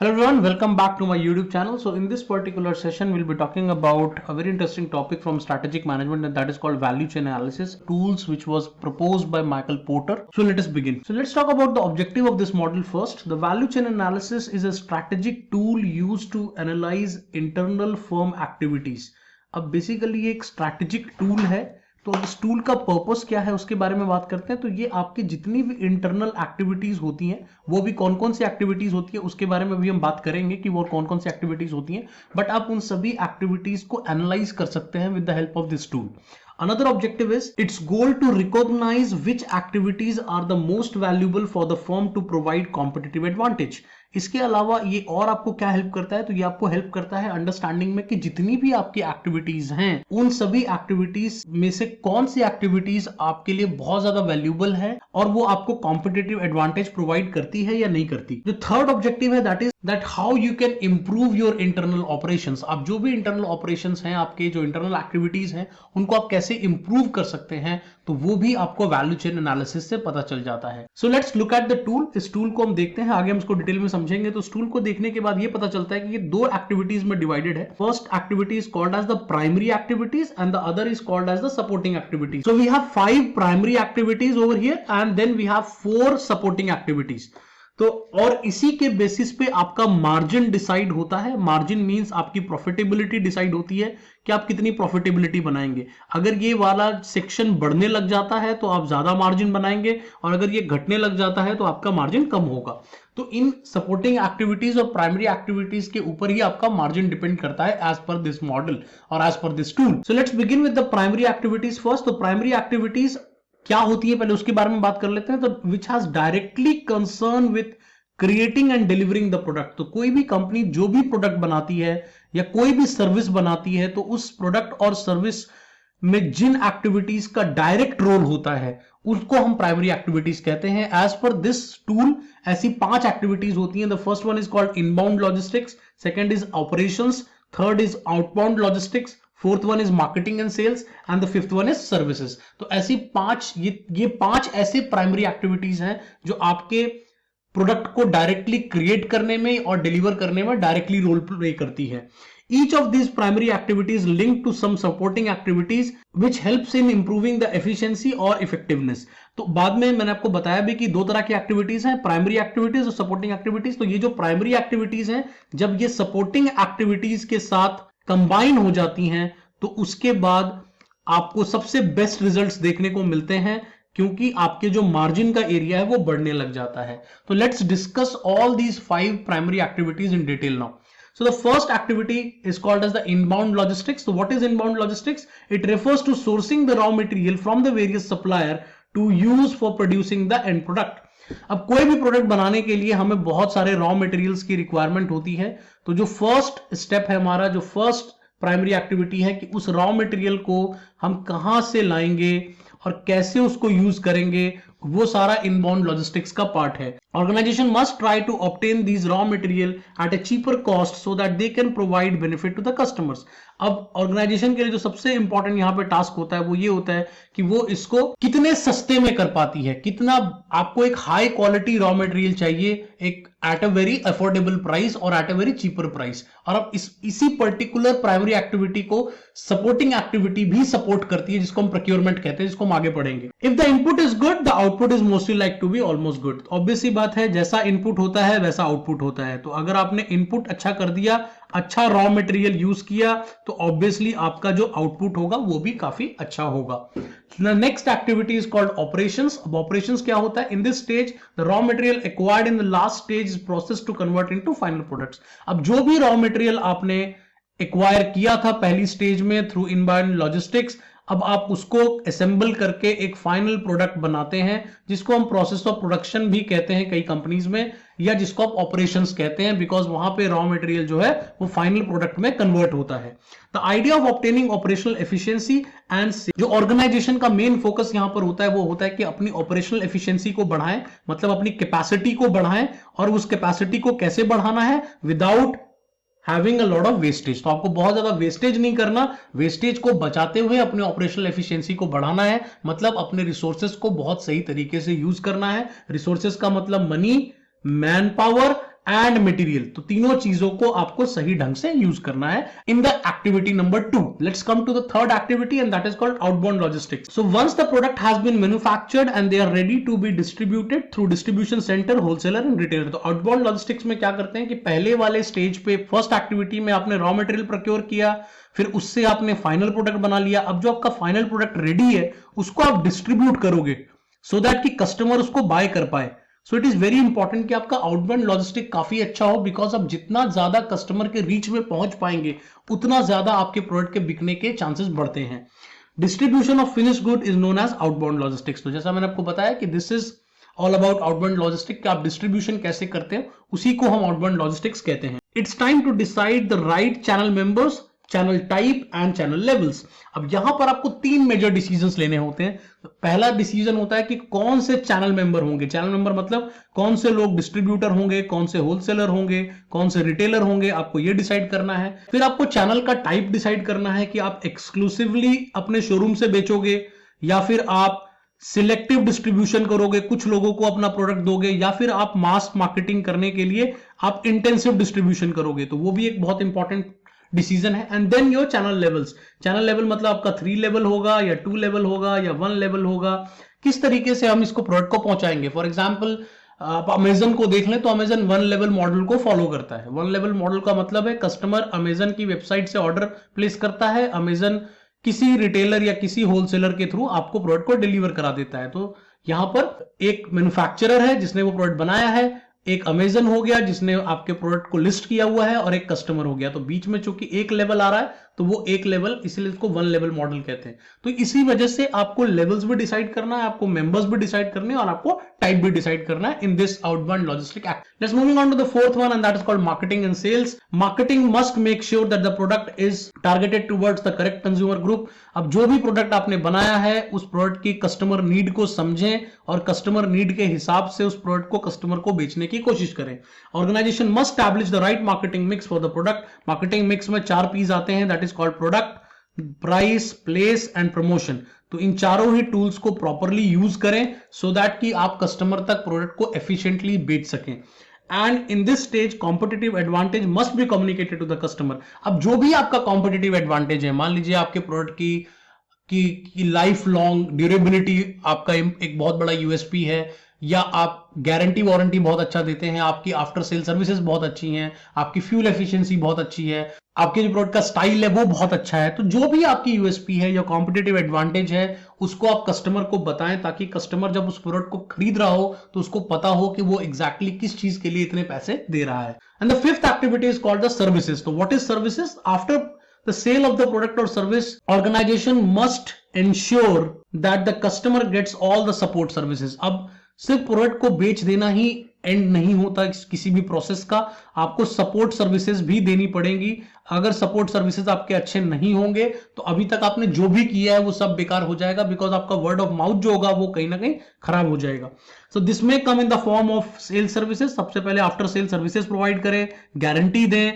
Hello everyone, welcome back to my YouTube channel. So in this particular session, we'll be talking about a very interesting topic from strategic management, and that is called value chain analysis tools, which was proposed by Michael Porter. So let us begin. So let's talk about the objective of this model first. The value chain analysis is a strategic tool used to analyze internal firm activities. अब basically एक strategic tool है, तो इस tool का purpose क्या है उसके बारे में बात करते हैं। तो ये आपकी जितनी भी इंटरनल एक्टिविटीज होती हैं, वो भी कौन कौन सी एक्टिविटीज होती है उसके बारे में भी हम बात करेंगे कि वो कौन कौन सी एक्टिविटीज होती हैं, बट आप उन सभी एक्टिविटीज को एनालाइज कर सकते हैं with the help of this tool. Another objective is its goal to recognize which activities are the most valuable for the firm to provide competitive advantage. इसके अलावा ये और आपको क्या हेल्प करता है, तो ये आपको हेल्प करता है अंडरस्टैंडिंग में कि जितनी भी आपकी एक्टिविटीज हैं उन सभी एक्टिविटीज में से कौन सी एक्टिविटीज आपके लिए बहुत ज्यादा वैल्यूबल है और वो आपको कॉम्पिटिटिव एडवांटेज प्रोवाइड करती है या नहीं करती। जो थर्ड ऑब्जेक्टिव है that is that how you can improve your internal operations. आप जो भी इंटरनल ऑपरेशंस हैं, आपके जो इंटरनल एक्टिविटीज हैं, उनको आप कैसे इंप्रूव कर सकते हैं, तो वो भी आपको वैल्यू चेन एनालिसिस से पता चल जाता है। So let's look at the tool. इस टूल को हम देखते हैं, आगे हम इसको डिटेल में समझेंगे। तो इस टूल को देखने के बाद ये पता चलता है कि ये दो एक्टिविटीज में डिवाइडेड है। First activity is called as the primary activities and the other is called as the supporting activities. So we have 5 primary activities over here and then we have 4 supporting activities. तो और इसी के basis पे आपका margin decide होता है। Margin means आपकी profitability decide होती है कि आप कितनी प्रॉफिटेबिलिटी बनाएंगे। अगर ये वाला सेक्शन बढ़ने लग जाता है तो आप ज्यादा मार्जिन बनाएंगे, और अगर ये घटने लग जाता है तो आपका मार्जिन कम होगा। तो इन सपोर्टिंग एक्टिविटीज और प्राइमरी एक्टिविटीज के ऊपर ही आपका मार्जिन डिपेंड करता है एज पर दिस मॉडल और as per this tool. So let's begin with the primary activities first. तो प्राइमरी एक्टिविटीज क्या होती है पहले उसके बारे में बात कर लेते हैं। तो which has directly concern with creating and delivering the product. तो कोई भी कंपनी जो भी प्रोडक्ट बनाती है या कोई भी सर्विस बनाती है, तो उस प्रोडक्ट और सर्विस में जिन एक्टिविटीज का डायरेक्ट रोल होता है उसको हम प्राइमरी एक्टिविटीज कहते हैं। एज पर दिस टूल ऐसी 5 एक्टिविटीज होती हैं। The first one is called inbound logistics, second is operations, third is outbound logistics, fourth one is marketing and sales and the fifth one is services. तो ऐसी 5 ये 5 ऐसे primary activities हैं जो आपके प्रोडक्ट को डायरेक्टली क्रिएट करने में और डिलीवर करने में डायरेक्टली रोल प्ले करती है। Each of these primary activities linked to some supporting activities which helps in improving the efficiency or effectiveness. तो बाद में मैंने आपको बताया भी कि दो तरह की एक्टिविटीज हैं, प्राइमरी एक्टिविटीज और सपोर्टिंग एक्टिविटीज। तो ये जो प्राइमरी एक्टिविटीज हैं, जब ये सपोर्टिंग एक्टिविटीज के साथ कंबाइन हो जाती हैं तो उसके बाद आपको सबसे बेस्ट रिजल्ट्स देखने को मिलते हैं, क्योंकि आपके जो मार्जिन का एरिया है वो बढ़ने लग जाता है। तो let's discuss all these 5 primary activities in detail now. So the first activity is called as the inbound logistics. So what is inbound logistics? It refers to sourcing the raw material from the various supplier to use for producing the end product. अब कोई भी product बनाने के लिए हमें बहुत सारे raw materials की रिक्वायरमेंट होती है। तो जो फर्स्ट स्टेप है हमारा, जो फर्स्ट प्राइमरी एक्टिविटी है कि उस रॉ मटेरियल को हम कहां से लाएंगे और कैसे उसको यूज करेंगे, वो सारा इनबाउंड लॉजिस्टिक्स का पार्ट है। Organization must try to obtain these raw material at a cheaper cost so that they can provide benefit to the customers. अब ऑर्गेनाइजेशन के लिए जो सबसे इंपॉर्टेंट यहाँ पे टास्क होता है वो ये होता है कि वो इसको कितने सस्ते में कर पाती है, कितना आपको एक हाई क्वालिटी रॉ मटेरियल चाहिए, एक at a very affordable price और at a very cheaper price. और अब इसी पर्टिकुलर प्राइमरी एक्टिविटी को सपोर्टिंग एक्टिविटी भी सपोर्ट करती है, जिसको हम प्रोक्योरमेंट कहते हैं, जिसको हम आगे पढ़ेंगे। If the input is good the output is mostly like to be almost good. Obvious सी बात है, जैसा इनपुट होता है वैसा आउटपुट होता है। तो अगर आपने इनपुट अच्छा कर दिया, अच्छा रॉ मटेरियल यूज किया, तो ऑब्वियसली आपका जो आउटपुट होगा वो भी काफी अच्छा होगा। Next activity is called operations. अब ऑपरेशंस क्या होता है? In this stage the raw material acquired in the last stage is processed to convert into final products. अब जो भी रॉ मटेरियल आपने एक्वायर किया था पहली स्टेज में थ्रू इनबाउंड लॉजिस्टिक्स, अब आप उसको असेंबल करके एक फाइनल प्रोडक्ट बनाते हैं, जिसको हम प्रोसेस ऑफ प्रोडक्शन भी कहते हैं कई कंपनीज में, या जिसको आप ऑपरेशंस कहते हैं, बिकॉज वहां पे रॉ मटेरियल जो है वो फाइनल प्रोडक्ट में कन्वर्ट होता है। The idea of obtaining operational efficiency and जो ऑर्गेनाइजेशन का मेन फोकस यहां पर होता है वो होता है कि अपनी ऑपरेशनल एफिशिएंसी को बढ़ाएं, मतलब अपनी कैपेसिटी को बढ़ाएं। और उस कैपेसिटी को कैसे बढ़ाना है? Without having a lot of wastage. तो आपको बहुत ज्यादा वेस्टेज नहीं करना, वेस्टेज को बचाते हुए अपने ऑपरेशनल एफिशिएंसी को बढ़ाना है, मतलब अपने रिसोर्सेज को बहुत सही तरीके से यूज करना है। रिसोर्सेज का मतलब money, man power and material. तो तीनों चीजों को आपको सही ढंग से यूज करना है in the activity number 2। Let's come to the third activity and that is called outbound logistics. So once the product has been manufactured and they are ready to be distributed through distribution centre, wholesaler and retailer. तो outbound logistics में क्या करते हैं कि पहले वाले stage पे first activity में आपने रॉ मटेरियल प्रोक्योर किया, फिर उससे आपने फाइनल प्रोडक्ट बना लिया। अब जो आपका फाइनल प्रोडक्ट रेडी है उसको आप डिस्ट्रीब्यूट करोगे सो दैट कि कस्टमर उसको बाय कर पाए। So it is very important कि आपका आउटबाउंड लॉजिस्टिक काफी अच्छा हो, बिकॉज आप जितना ज्यादा कस्टमर के रीच में पहुंच पाएंगे उतना ज्यादा आपके प्रोडक्ट के बिकने के चांसेस बढ़ते हैं। Distribution of finish good is known as outbound logistics. तो जैसा मैंने आपको बताया कि this is all about outbound logistic, आप डिस्ट्रीब्यूशन कैसे करते हैं उसी को हम आउटबाउंड लॉजिस्टिक्स कहते हैं। It's time to decide the right channel members, channel type and channel levels. अब यहां पर आपको 3 मेजर डिसीजंस लेने होते हैं। तो पहला डिसीजन होता है कि कौन से चैनल मेंबर होंगे। चैनल मेंबर मतलब कौन से लोग डिस्ट्रीब्यूटर होंगे, कौन से होलसेलर होंगे, कौन से रिटेलर होंगे, आपको यह डिसाइड करना है। फिर आपको चैनल का टाइप डिसाइड करना है कि आप एक्सक्लूसिवली अपने शोरूम से बेचोगे या फिर आप सिलेक्टिव डिस्ट्रीब्यूशन करोगे, कुछ लोगों को अपना प्रोडक्ट दोगे, या फिर आप मास मार्केटिंग करने के लिए आप इंटेंसिव डिस्ट्रीब्यूशन करोगे। तो वो भी एक बहुत इंपॉर्टेंट डिसीजन है। And then your channel levels. Channel level मतलब आपका 3 लेवल होगा या 2 लेवल होगा या 1 लेवल होगा। किस तरीके से हम इसको प्रोडक्ट को पहुंचाएंगे। फॉर एग्जांपल आप अमेजन को देख लें तो अमेजन 1 लेवल मॉडल को फॉलो करता है। 1 लेवल मॉडल का मतलब है कस्टमर अमेजन की वेबसाइट से ऑर्डर प्लेस करता है, अमेजन किसी रिटेलर या किसी होलसेलर के थ्रू आपको प्रोडक्ट को डिलीवर करा देता है। तो यहां पर एक मैन्युफैक्चरर है जिसने वो प्रोडक्ट बनाया है, एक अमेजन हो गया जिसने आपके प्रोडक्ट को लिस्ट किया हुआ है, और एक कस्टमर हो गया। तो बीच में चूंकि एक लेवल आ रहा है तो वो एक लेवल, इसलिए इसको 1 लेवल मॉडल कहते हैं। तो इसी वजह से आपको लेवल्स भी डिसाइड करना है, आपको मेंबर्स भी डिसाइड करने हैं और आपको टाइप भी डिसाइड करना है in this outbound logistic act. Let's moving on to the fourth one and that is called marketing and sales. Marketing must make sure that the product is targeted towards the correct consumer group. अब जो भी product आपने बनाया है उस product की customer need को समझें और कस्टमर नीड के हिसाब से उस प्रोडक्ट को कस्टमर को बेचने की कोशिश करें। Organisation must establish the right marketing mix for the product. Marketing mix में 4 पीस आते हैं, that is called product, price, place and promotion. तो इन चारों ही टूल्स को प्रॉपरली यूज करें सो दैट कि आप कस्टमर तक प्रोडक्ट को एफिशिएंटली बेच सकें। And in this stage competitive advantage must be communicated to the customer. अब जो भी आपका कॉम्पिटिटिव एडवांटेज है, मान लीजिए आपके प्रोडक्ट की लाइफ लॉन्ग ड्यूरेबिलिटी आपका एक बहुत बड़ा यूएसपी है, या आप गारंटी वारंटी बहुत अच्छा देते हैं, आपकी आफ्टर सेल सर्विसेज बहुत अच्छी हैं, आपकी फ्यूल एफिशिएंसी बहुत अच्छी है, आपके जो प्रोडक्ट का स्टाइल है वो बहुत अच्छा है। तो जो भी आपकी यूएसपी है या कॉम्पिटिटिव एडवांटेज है उसको आप कस्टमर को बताएं, ताकि कस्टमर जब उस प्रोडक्ट को खरीद रहा हो तो उसको पता हो कि वो एग्जैक्टली किस चीज के लिए इतने पैसे दे रहा है। And the fifth activity is called the services. तो what is services? After the sale of the product or service, organization must ensure that the customer gets all the support services. अब सिर्फ प्रोडक्ट को बेच देना ही and नहीं होता किसी भी प्रोसेस का, आपको सपोर्ट सर्विसेज भी देनी पड़ेगी। अगर सपोर्ट सर्विसेज आपके अच्छे नहीं होंगे तो अभी तक आपने जो भी किया है वो सब बेकार हो जाएगा, बिकॉज आपका वर्ड ऑफ माउथ जो होगा वो कहीं ना कहीं खराब हो जाएगा। So this may come in the form of sale services. सबसे पहले आफ्टर सेल सर्विसेज प्रोवाइड करें, गारंटी दें,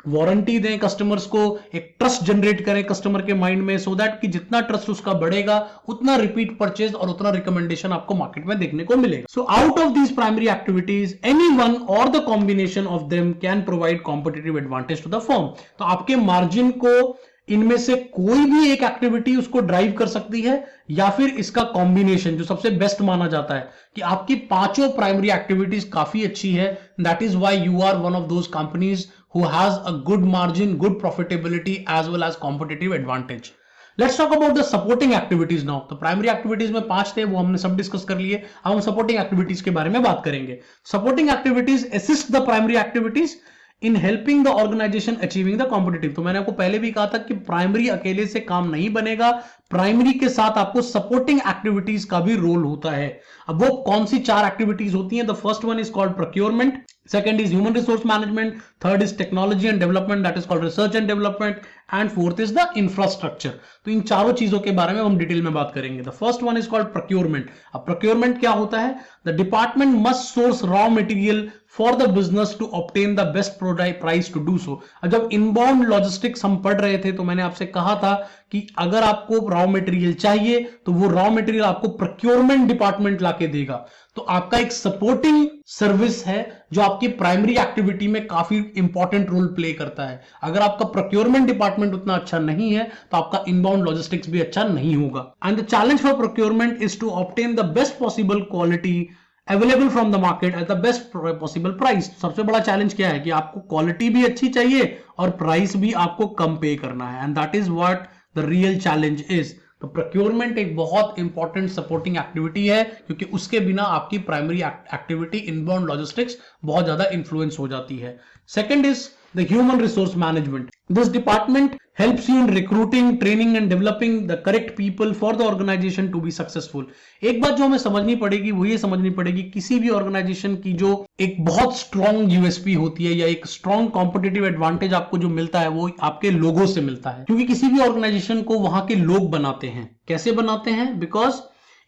वारंटी दें कस्टमर्स को, एक ट्रस्ट जनरेट करें कस्टमर के माइंड में, सो दैट कि जितना ट्रस्ट उसका बढ़ेगा उतना रिपीट परचेज और उतना रिकमेंडेशन आपको मार्केट में देखने को मिलेगा। So out of these primary activities any one or the combination of them can provide competitive advantage to the firm. तो आपके मार्जिन को इनमें से कोई भी एक एक्टिविटी उसको ड्राइव कर सकती है, या फिर इसका कॉम्बिनेशन जो सबसे बेस्ट माना जाता है कि आपकी पांचों प्राइमरी एक्टिविटीज काफी अच्छी है। That is why you are one of those companies who has a good margin, good profitability as well as competitive advantage. Let's talk about the supporting activities now. तो प्राइमरी एक्टिविटीज में 5 थे, वो हमने सब discuss कर लिए। अब हम सपोर्टिंग एक्टिविटीज के बारे में बात करेंगे। Supporting activities assist the primary activities in helping the organisation achieving the competitive. तो मैंने आपको पहले भी कहा था कि प्राइमरी अकेले से काम नहीं बनेगा, प्राइमरी के साथ आपको सपोर्टिंग एक्टिविटीज का भी रोल होता है। अब वो कौन सी 4 एक्टिविटीज होती हैं? The first one is called procurement, second is human resource management, third is technology and development, that is called research and development, and fourth is the infrastructure. तो इन चारों चीजों के बारे में हम डिटेल में बात करेंगे। The first one is called procurement. अब procurement क्या होता है? The department must source raw material for the business to obtain the best price to do so. अब जब inbound logistics हम पढ़ रहे थे तो मैंने आपसे कहा था कि अगर आपको रॉ रॉ मटेरियल चाहिए तो वो रॉ मटेरियल आपको प्रोक्योरमेंट डिपार्टमेंट लाके देगा। तो आपका एक सपोर्टिंग सर्विस है जो आपकी प्राइमरी एक्टिविटी में काफी इंपॉर्टेंट रोल प्ले करता है। अगर आपका प्रोक्योरमेंट डिपार्टमेंट उतना अच्छा नहीं है तो आपका इनबाउंड लॉजिस्टिक्स भी अच्छा नहीं होगा। And the challenge for procurement is to obtain the best possible quality available from the market at the best possible price. सबसे बड़ा चैलेंज क्या है कि आपको क्वालिटी भी अच्छी चाहिए और प्राइस भी आपको कम पे करना है, and that is what the real challenge is. तो प्रोक्योरमेंट एक बहुत इंपॉर्टेंट सपोर्टिंग एक्टिविटी है क्योंकि उसके बिना आपकी प्राइमरी एक्टिविटी इनबाउंड लॉजिस्टिक्स बहुत ज्यादा इन्फ्लुएंस हो जाती है। Second is the human resource management. This department helps you in recruiting, training and developing the correct people for the organization to be successful। एक बात जो हमें समझनी पड़ेगी वो ये समझनी पड़ेगी किसी भी ऑर्गेनाइजेशन की जो एक बहुत स्ट्रॉन्ग यूएसपी होती है या एक स्ट्रॉन्ग कॉम्पिटिटिव एडवांटेज आपको जो मिलता है वो आपके लोगों से मिलता है, क्योंकि किसी भी ऑर्गेनाइजेशन को वहां के लोग बनाते हैं। कैसे बनाते हैं? Because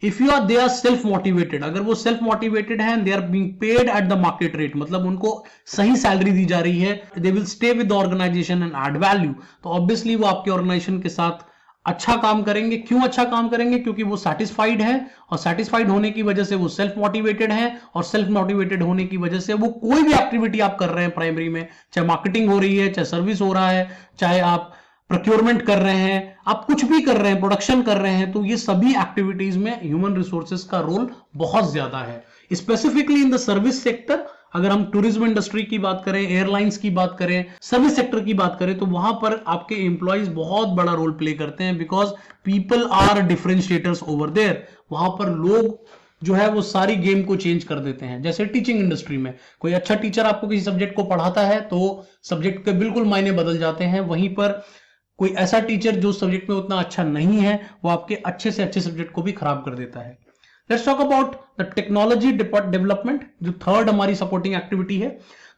if you are they are self motivated, अगर वो सेल्फ मोटिवेटेड है, they are being paid at the market rate, मतलब उनको सही सैलरी दी जा रही है, they will stay with the organisation and add value, तो ऑब्वियसली वो आपके ऑर्गेनाइजेशन के साथ अच्छा काम करेंगे। क्यों अच्छा काम करेंगे? क्योंकि वो सेटिस्फाइड है, और सेटिस्फाइड होने की वजह से वो सेल्फ मोटिवेटेड है, और सेल्फ मोटिवेटेड होने की वजह से वो कोई भी एक्टिविटी आप कर रहे हैं प्राइमरी में, चाहे मार्केटिंग हो रही है, चाहे सर्विस हो रहा है, चाहे आप प्रोक्योरमेंट कर रहे हैं, आप कुछ भी कर रहे हैं, प्रोडक्शन कर रहे हैं, तो ये सभी एक्टिविटीज में ह्यूमन रिसोर्सेज का रोल बहुत ज्यादा है। Specifically in the service sector, अगर हम टूरिज्म इंडस्ट्री की बात करें, एयरलाइंस की बात करें, सर्विस सेक्टर की बात करें, तो वहां पर आपके एम्प्लॉइज बहुत बड़ा रोल प्ले करते हैं, because people are differentiators over there. वहां पर लोग जो है वो सारी गेम को चेंज कर देते हैं। जैसे टीचिंग इंडस्ट्री में कोई अच्छा टीचर आपको किसी सब्जेक्ट को पढ़ाता है तो सब्जेक्ट के बिल्कुल मायने बदल जाते हैं। वहीं पर कोई ऐसा टीचर जो सब्जेक्ट में उतना अच्छा नहीं है वो आपके अच्छे से अच्छे सब्जेक्ट को भी खराब कर देता है। Let's talk about the technology development, जो थर्ड हमारी सपोर्टिंग एक्टिविटी है।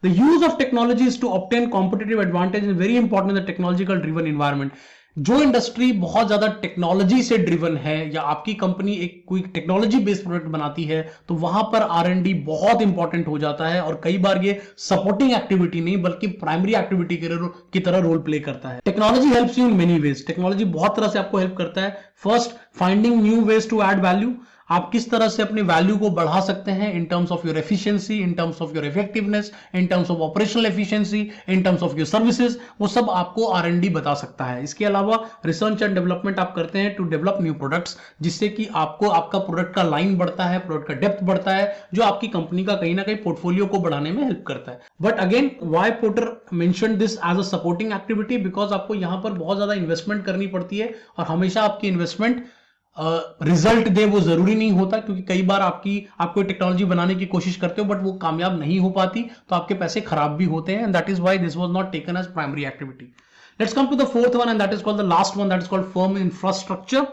The use of technology is to obtain competitive advantage is very important in the technological driven environment. जो इंडस्ट्री बहुत ज्यादा टेक्नोलॉजी से ड्रिवन है या आपकी कंपनी एक कोई टेक्नोलॉजी बेस्ड प्रोडक्ट बनाती है तो वहां पर R&D बहुत इंपॉर्टेंट हो जाता है, और कई बार ये सपोर्टिंग एक्टिविटी नहीं बल्कि प्राइमरी एक्टिविटी की तरह रोल प्ले करता है। Technology helps you in many ways. Technology बहुत तरह से आपको हेल्प करता है। First, finding new ways to add value. आप किस तरह से अपने वैल्यू को बढ़ा सकते हैं in terms of your efficiency, in terms of your effectiveness, in terms of operational efficiency, in terms of your services, वो सब आपको R&D बता सकता है। इसके अलावा रिसर्च एंड डेवलपमेंट आप करते हैं टू डेवलप न्यू प्रोडक्ट्स, जिससे कि आपको आपका प्रोडक्ट का लाइन बढ़ता है, प्रोडक्ट का डेप्थ बढ़ता है, जो आपकी कंपनी का कहीं ना कहीं पोर्टफोलियो को बढ़ाने में हेल्प करता है। But again, why Porter mention this as a supporting activity? Because आपको यहां पर बहुत ज्यादा इन्वेस्टमेंट करनी पड़ती है, और हमेशा आपकी इन्वेस्टमेंट रिजल्ट दे वो जरूरी नहीं होता, क्योंकि कई बार आप कोई टेक्नोलॉजी बनाने की कोशिश करते हो बट वो कामयाब नहीं हो पाती, तो आपके पैसे खराब भी होते हैं, and that is why this was not taken as primary activity. Let's come to the fourth one, and that is called the last one, that is called firm infrastructure.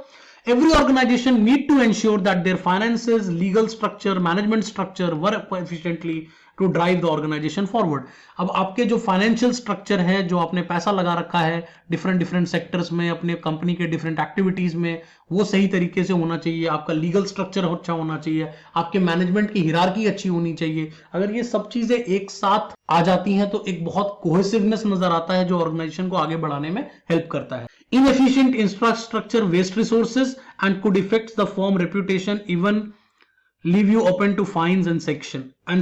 Every organization need to ensure that their finances, legal structure, management structure work efficiently to drive the organization forward। अब आपके जो financial structure है, जो आपने पैसा लगा रखा है डिफरेंट सेक्टर्स में, अपने कंपनी के डिफरेंट एक्टिविटीज में, वो सही तरीके से होना चाहिए। आपका लीगल स्ट्रक्चर अच्छा होना चाहिए, आपके मैनेजमेंट की हिरार्की अच्छी होनी चाहिए। अगर ये सब चीजें एक साथ आ जाती हैं तो एक बहुत कोहेसिवनेस नजर आता है, जो ऑर्गेनाइजेशन को आगे बढ़ाने में हेल्प करता है। Inefficient infrastructure waste resources and could affect the firm reputation, even leave you open to fines and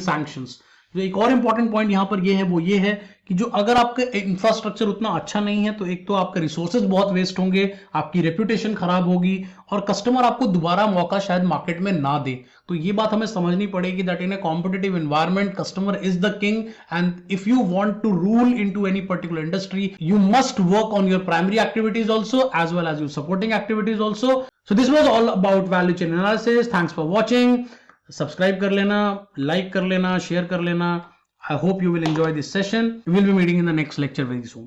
sanctions। जो एक और इंपॉर्टेंट पॉइंट यहां पर वो ये है कि जो अगर आपका इंफ्रास्ट्रक्चर उतना अच्छा नहीं है तो एक तो आपके रिसोर्सेज बहुत वेस्ट होंगे, आपकी रेप्यूटेशन खराब होगी, और कस्टमर आपको दोबारा मौका शायद मार्केट में ना दे। तो ये बात हमें समझनी पड़ेगी that in a competitive environment customer is the king, and if you want to rule into any particular industry you must work on your primary activities also as well as your supporting activities also. So this was all about value chain analysis. Thanks for watching. Subscribe कर लेना, like कर लेना, share कर लेना। I hope you will enjoy this session. We will be meeting in the next lecture very soon.